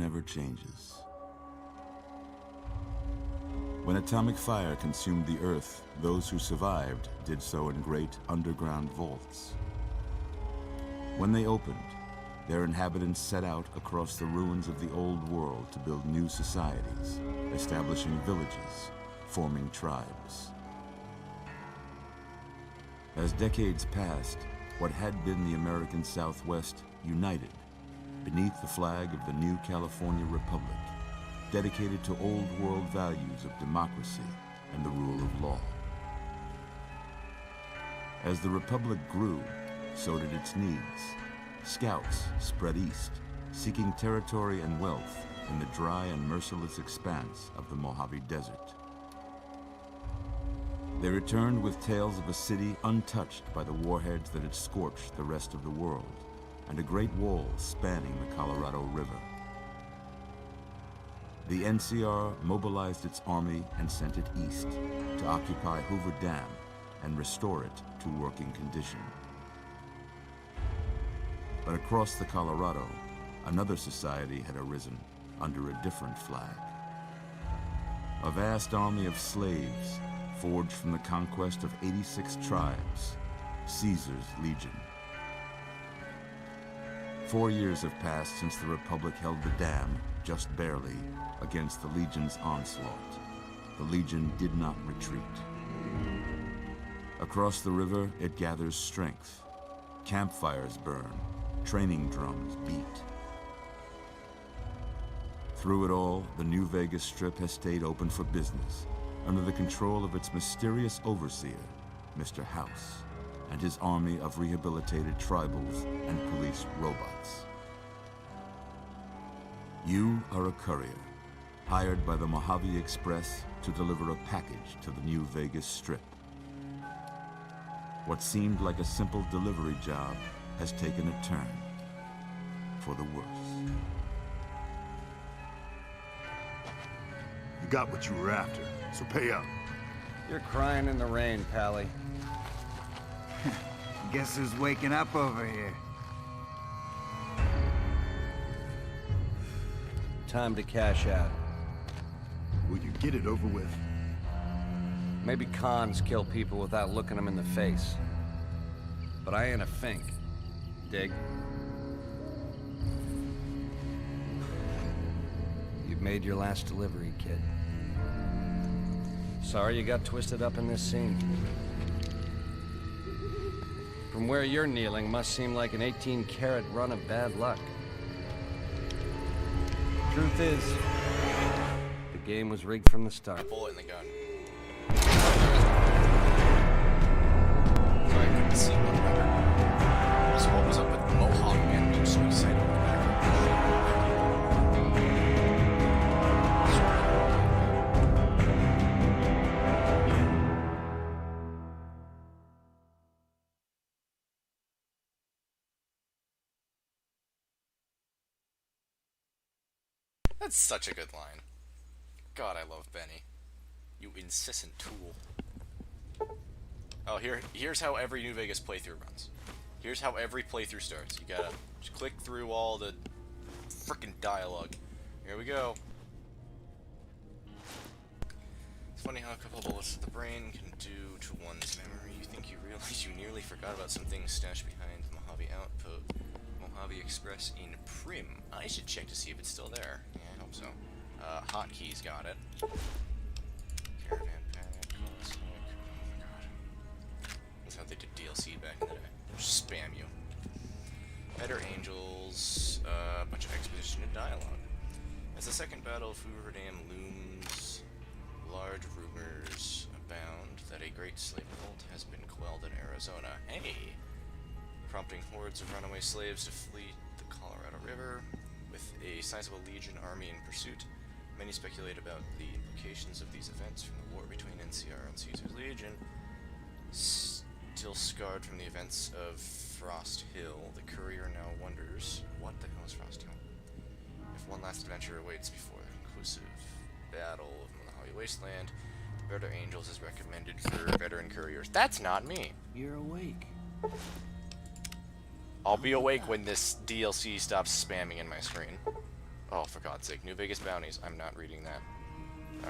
never changes. When atomic fire consumed the Earth, those who survived did so in great underground vaults. When they opened, their inhabitants set out across the ruins of the old world to build new societies, establishing villages, forming tribes. As decades passed, what had been the American Southwest united beneath the flag of the new California Republic, dedicated to old world values of democracy and the rule of law. As the Republic grew, so did its needs. Scouts spread east, seeking territory and wealth in the dry and merciless expanse of the Mojave Desert. They returned with tales of a city untouched by the warheads that had scorched the rest of the world, and a great wall spanning the Colorado River. The NCR mobilized its army and sent it east to occupy Hoover Dam and restore it to working condition. But across the Colorado, another society had arisen under a different flag. A vast army of slaves forged from the conquest of 86 tribes, Caesar's Legion. 4 years have passed since the Republic held the dam, just barely, against the Legion's onslaught. The Legion did not retreat. Across the river, it gathers strength. Campfires burn, training drums beat. Through it all, the New Vegas Strip has stayed open for business, under the control of its mysterious overseer, Mr. House, and his army of rehabilitated tribals and police robots. You are a courier, hired by the Mojave Express to deliver a package to the New Vegas Strip. What seemed like a simple delivery job has taken a turn for the worse. You got what you were after, so pay up. You're crying in the rain, Pally. Guess who's waking up over here? Time to cash out. Will you get it over with? Maybe cons kill people without looking them in the face. But I ain't a fink. Dig? You've made your last delivery, kid. Sorry you got twisted up in this scene. From where you're kneeling must seem like an 18-carat run of bad luck. Truth is, the game was rigged from the start. Bullet in the gun. Sorry, I couldn't see what remember. So what was up with the Mohawk man being so excited in the That's such a good line. God, I love Benny. You incessant tool. Oh, here's how every New Vegas playthrough runs. Here's how every playthrough starts. You gotta just click through all the frickin' dialogue. Here we go. It's funny how a couple bullets to the brain can do to one's memory. You think you realize you nearly forgot about some things stashed behind the Mojave Outpost. Mojave Express in Prim. I should check to see if it's still there. Yeah, I hope so. Hotkeys got it. Caravan Panic, Cosmic. Oh my god. That's how they did DLC back in the day. Just spam you. Better Angels, a bunch of exposition and dialogue. As the second battle of Hoover Dam looms, large rumors abound that a great slave revolt has been quelled in Arizona. Hey! Prompting hordes of runaway slaves to flee the Colorado River. With a sizable Legion army in pursuit, many speculate about the implications of these events from the war between NCR and Caesar's Legion. Still scarred from the events of Frost Hill, the courier now wonders, what the hell is Frost Hill? If one last adventure awaits before the conclusive battle of Mojave Wasteland, the Better Angels is recommended for veteran couriers. That's not me! You're awake. I'll be awake when this DLC stops spamming in my screen. Oh, for God's sake. New Vegas bounties. I'm not reading that.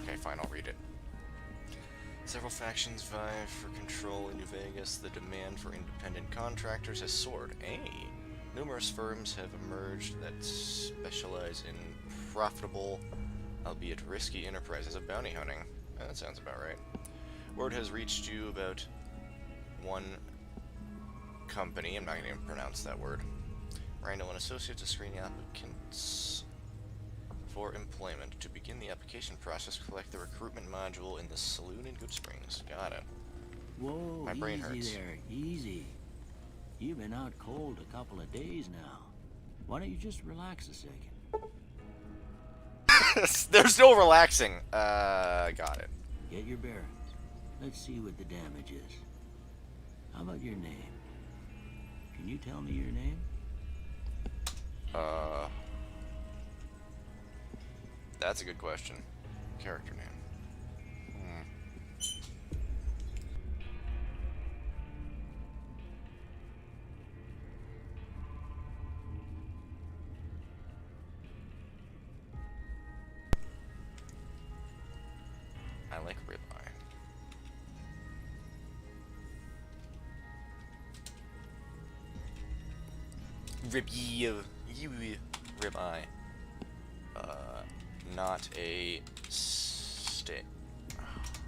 Okay, fine, I'll read it. Several factions vie for control in New Vegas. The demand for independent contractors has soared. Hey! Numerous firms have emerged that specialize in profitable, albeit risky, enterprises of bounty hunting. That sounds about right. Word has reached you about one company. I'm not going to pronounce that word. Randall and Associates are screening applicants for employment. To begin the application process, collect the recruitment module in the saloon in Good Springs. Got it. Whoa, My brain hurts. easy there, easy. You've been out cold a couple of days now. Why don't you just relax a second? There's no relaxing. Got it. Get your bearings. Let's see what the damage is. How about your name? Can you tell me your name? That's a good question. Character name. I like ribeye. Ribeye. Not a steak. Oh,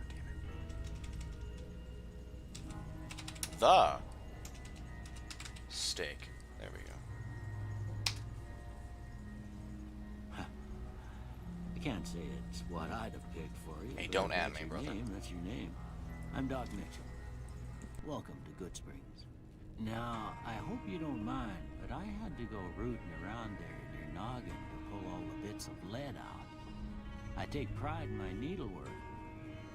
damn it. The steak. There we go. I can't say it's what I'd have picked for you. Hey, but don't if add that's me, your brother. Name, that's your name. I'm Doc Mitchell. Welcome to Good Springs. Now, I hope you don't mind, but I had to go rooting around there in your noggin to pull all the bits of lead out. I take pride in my needlework,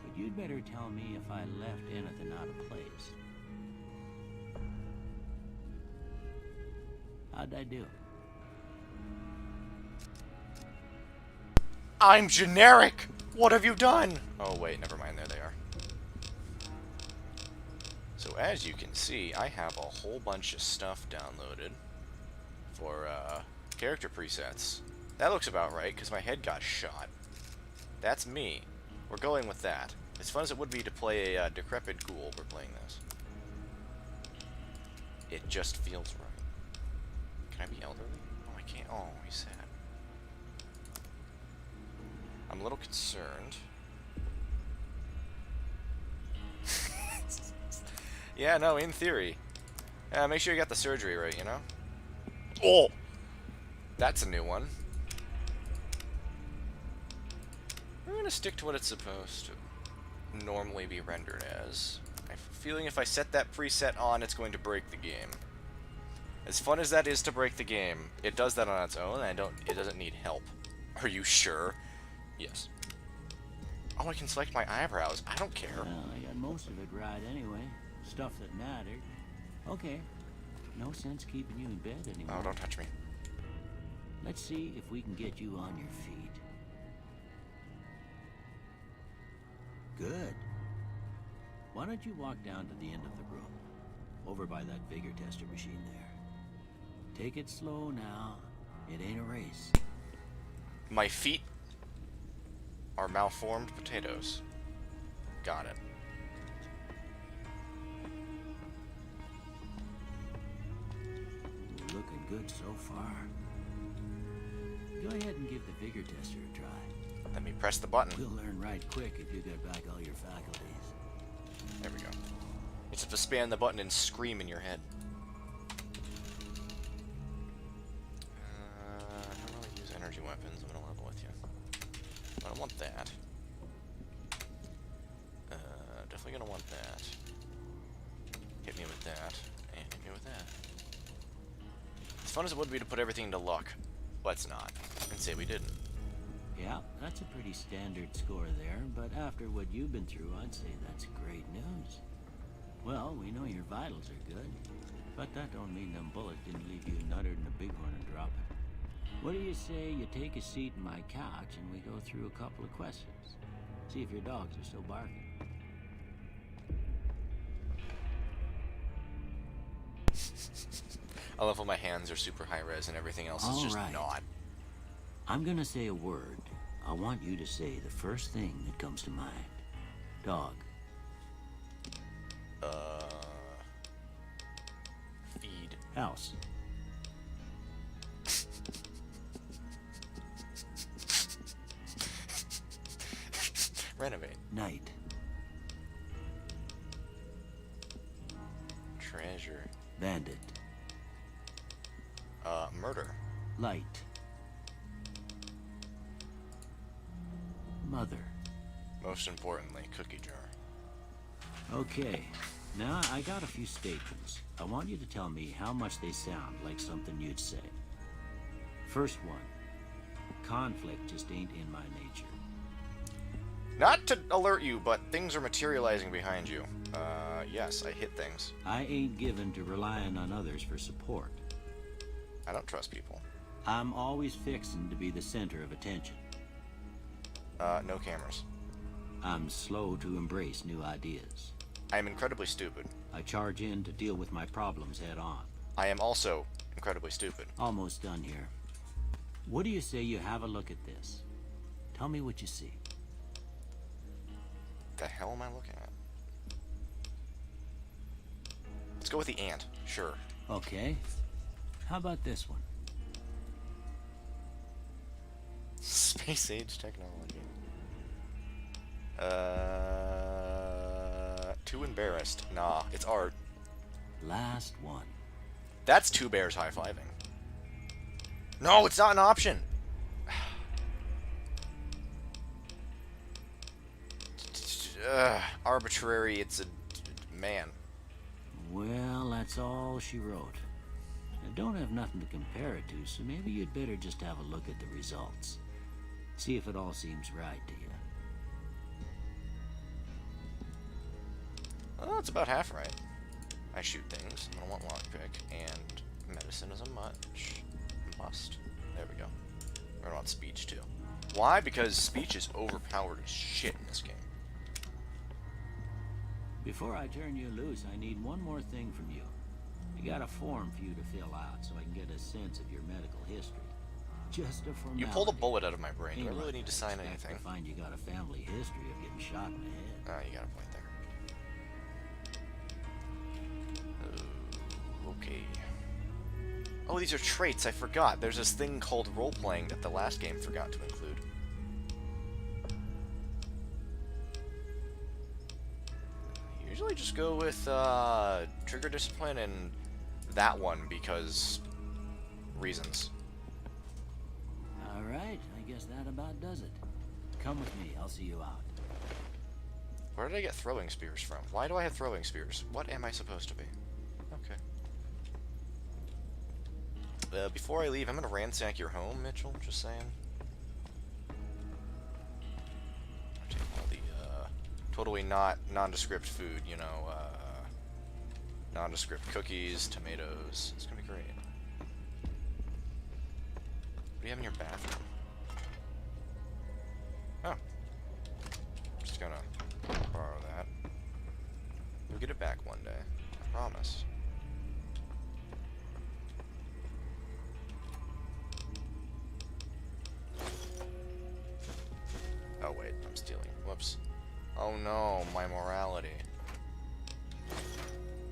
but you'd better tell me if I left anything out of place. How'd I do? I'm generic! What have you done? Oh, wait, never mind. There they are. So, as you can see, I have a whole bunch of stuff downloaded for, character presets. That looks about right, because my head got shot. That's me. We're going with that. As fun as it would be to play a decrepit ghoul, we're playing this. It just feels right. Can I be elderly? Oh, I can't. Oh, he's sad. I'm a little concerned. Yeah, no, in theory. Make sure you got the surgery right, you know? Oh! That's a new one. We're gonna stick to what it's supposed to normally be rendered as. I have a feeling if I set that preset on, it's going to break the game. As fun as that is to break the game, it does that on its own, and it doesn't need help. Are you sure? Yes. Oh, I can select my eyebrows. I don't care. Well, I got most of it right anyway. Stuff that mattered. Okay. No sense keeping you in bed anymore. Oh, don't touch me. Let's see if we can get you on your feet. Good. Why don't you walk down to the end of the room? Over by that vigor tester machine there. Take it slow now. It ain't a race. My feet are malformed potatoes. Got it. Looking good so far. Go ahead and give the vigor tester a try. Let me press the button. We'll learn right quick if you get back all your faculties. There we go. You just have to spam the button and scream in your head. I don't really use energy weapons. I'm gonna level with you. I don't want that. Definitely gonna want that. Hit me with that. And hit me with that. As fun as it would be to put everything to luck, let's not. And say we didn't. Yeah, that's a pretty standard score there, but after what you've been through, I'd say that's great news. Well, we know your vitals are good, but that don't mean them bullets didn't leave you nuttered in a bighorn and drop it. What do you say you take a seat in my couch and we go through a couple of questions? See if your dogs are still barking. I love how my hands are super high res and everything else is All just right. not. I'm gonna say a word. I want you to say the first thing that comes to mind. Dog. Feed. House. Renovate. Night. Treasure. Bandit. Murder. Light. Mother. Most importantly, cookie jar. Okay. Now, I got a few statements. I want you to tell me how much they sound like something you'd say. First one. Conflict just ain't in my nature. Not to alert you, but things are materializing behind you. Yes, I hit things. I ain't given to relying on others for support. I don't trust people. I'm always fixing to be the center of attention. No cameras. I'm slow to embrace new ideas. I am incredibly stupid. I charge in to deal with my problems head on. I am also incredibly stupid. Almost done here. What do you say you have a look at this? Tell me what you see. The hell am I looking at? Let's go with the ant. Sure. Okay. How about this one? Space age technology. Too embarrassed. Nah, it's art. Last one. That's two bears high-fiving. No, it's not an option. Arbitrary, it's a man. Well, that's all she wrote. I don't have nothing to compare it to, so maybe you'd better just have a look at the results. See if it all seems right to you. Well, it's about half right. I shoot things. I'm gonna want lockpick, and medicine is a must. There we go. We're gonna want speech too. Why? Because speech is overpowered as shit in this game. Before I turn you loose, I need one more thing from you. I got a form for you to fill out so I can get a sense of your medical history. Just a formality. You pulled a bullet out of my brain. Do I Ain't really like need to I sign expect anything? to find you got a family history of getting shot in the head. Ah, you got a point there. Okay. Oh, these are traits. I forgot. There's this thing called role-playing that the last game forgot to include. Usually just go with trigger discipline and that one because reasons. Alright, I guess that about does it. Come with me, I'll see you out. Where did I get throwing spears from? Why do I have throwing spears? What am I supposed to be? Okay. Before I leave, I'm gonna ransack your home, Mitchell, just saying. I'll take all the, totally not nondescript food, you know, nondescript cookies, tomatoes. It's gonna be great. What do you have in your bathroom? Oh. Just gonna borrow that. You'll get it back one day. I promise. Oh wait, I'm stealing. Whoops. Oh no, my morality.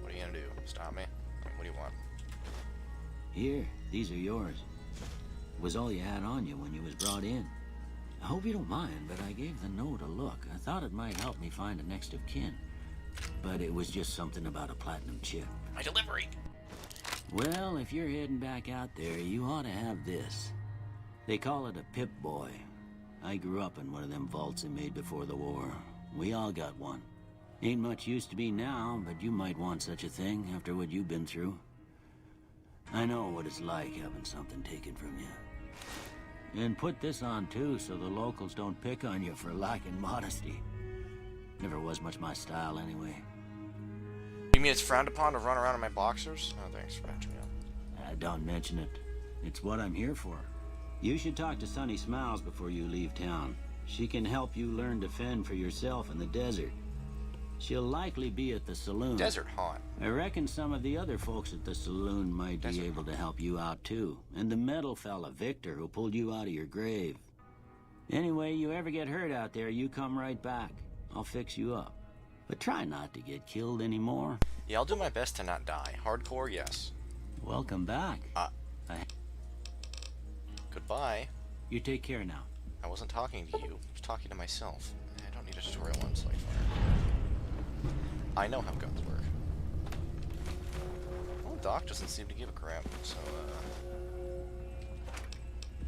What are you gonna do? Stop me? What do you want? Here, these are yours. Was all you had on you when you was brought in. I hope you don't mind, but I gave the note a look. I thought it might help me find a next of kin. But it was just something about a platinum chip. My delivery! Well, if you're heading back out there, you ought to have this. They call it a Pip-Boy. I grew up in one of them vaults they made before the war. We all got one. Ain't much use to be now, but you might want such a thing after what you've been through. I know what it's like having something taken from you. And put this on too, so the locals don't pick on you for lacking modesty. Never was much my style anyway. You mean it's frowned upon to run around in my boxers? Oh, thanks for matching me up. Don't mention it. It's what I'm here for. You should talk to Sunny Smiles before you leave town. She can help you learn to fend for yourself in the desert. She'll likely be at the saloon. Desert haunt. I reckon some of the other folks at the saloon might be able to help you out too. And the metal fella, Victor, who pulled you out of your grave. Anyway, you ever get hurt out there, you come right back. I'll fix you up. But try not to get killed anymore. Yeah, I'll do my best to not die. Hardcore, yes. Welcome back. Goodbye. You take care now. I wasn't talking to you. I was talking to myself. I don't need a tutorial on slide fire. I know how guns work. Well, Doc doesn't seem to give a crap, so,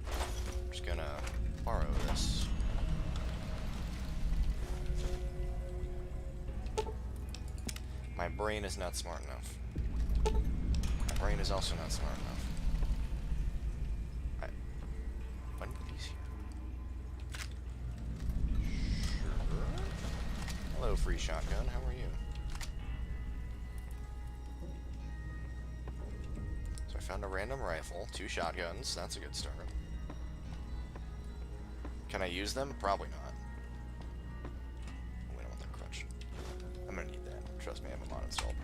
I'm just gonna borrow this. My brain is not smart enough. My brain is also not smart enough. When were these here? Sure. Hello, free shotgun. How are you? So I found a random rifle, 2 shotguns. That's a good start. Can I use them? Probably not. We don't want that crutch. I'm gonna need that. Trust me, I have a mod installed.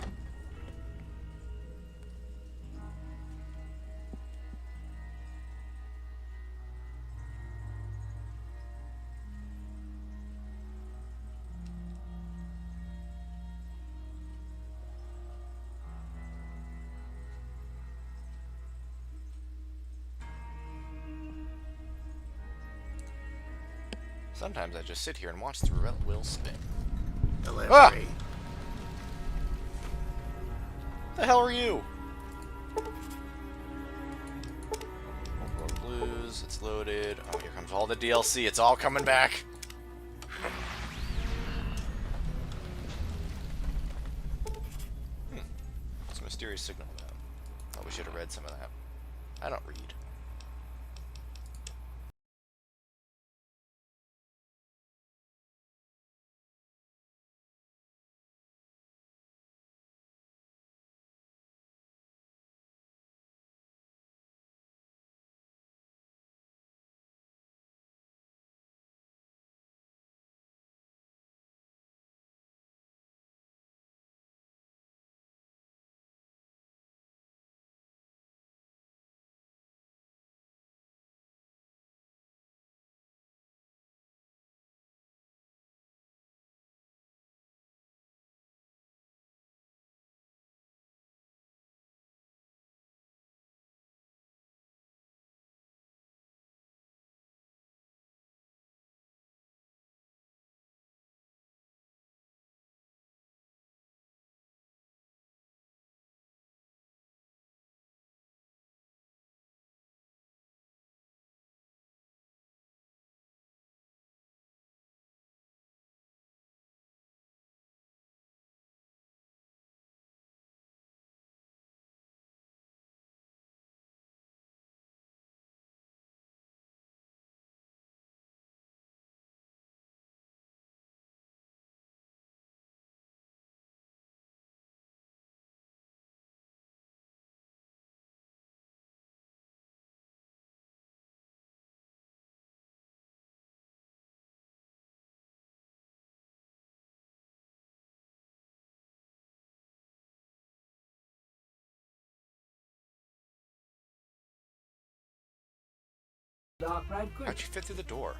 Sometimes I just sit here and watch the roulette wheel spin. Delivery. Ah! The hell are you? Road Blues, it's loaded. Oh, here comes all the DLC. It's all coming back. What's a mysterious signal about? Oh, we should have read some of that. I don't read. Doc, right quick. How'd you fit through the door?